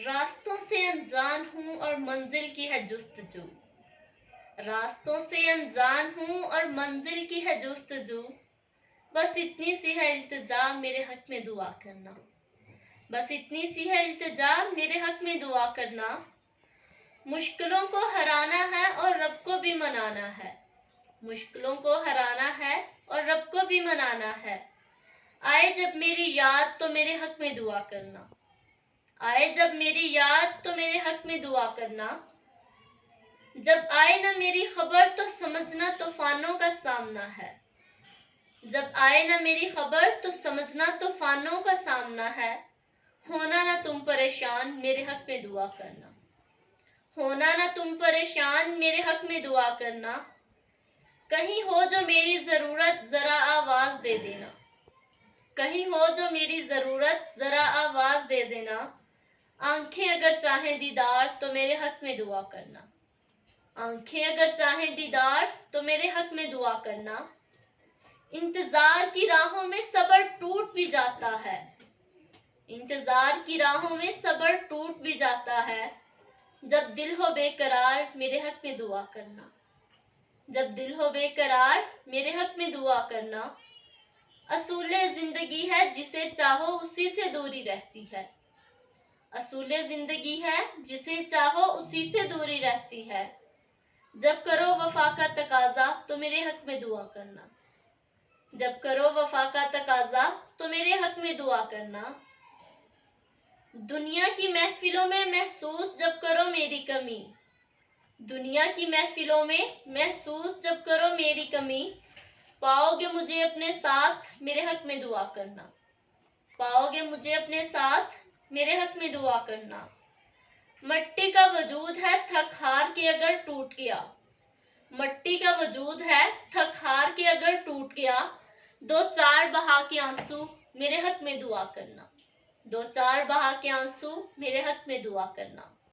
रास्तों से अनजान हूँ और मंजिल की है जुस्तजू। रास्तों से अनजान हूँ और मंजिल की है जुस्तजू। बस इतनी सी है इल्तिजा मेरे हक में दुआ करना। बस इतनी सी है इल्तिजा मेरे हक में दुआ करना। मुश्किलों को हराना है और रब को भी मनाना है। मुश्किलों को हराना है और रब को भी मनाना है। आए जब मेरी याद तो मेरे हक में दुआ करना। आए जब मेरी याद तो मेरे हक में दुआ करना। जब आए ना मेरी खबर तो समझना तूफानों का सामना है। जब आए ना मेरी खबर तो समझना तूफानों का सामना है। होना ना तुम परेशान मेरे हक में दुआ करना। होना ना तुम परेशान मेरे हक में दुआ करना। कहीं हो जो मेरी ज़रूरत ज़रा आवाज़ दे देना। कहीं हो जो मेरी ज़रूरत ज़रा आवाज़ दे देना। आंखें अगर चाहें दीदार तो मेरे हक में दुआ करना। आंखें अगर चाहें दीदार तो मेरे हक में दुआ करना। इंतजार की राहों में सब्र टूट भी जाता है। इंतजार की राहों में सब्र टूट भी जाता है। जब दिल हो बेकरार मेरे हक में दुआ करना। जब दिल हो बेकरार मेरे हक में दुआ करना। असूले जिंदगी है जिसे चाहो उसी से दूरी रहती है। असूले जिंदगी है जिसे चाहो उसी से दूरी रहती है। जब करो वफा का तकाजा तो मेरे हक में दुआ करना। जब करो वफा का तकाजा तो मेरे हक में दुआ करना। दुनिया की महफिलों में महसूस जब करो मेरी कमी। दुनिया की महफिलों में महसूस जब करो मेरी कमी। पाओगे मुझे अपने साथ मेरे हक में दुआ करना। पाओगे मुझे अपने साथ मेरे हक में दुआ करना। मट्टी का वजूद है थक हार के अगर टूट गया। मट्टी का वजूद है थक हार के अगर टूट गया। दो चार बहा के आंसू मेरे हक में दुआ करना। दो चार बहा के आंसू मेरे हक में दुआ करना।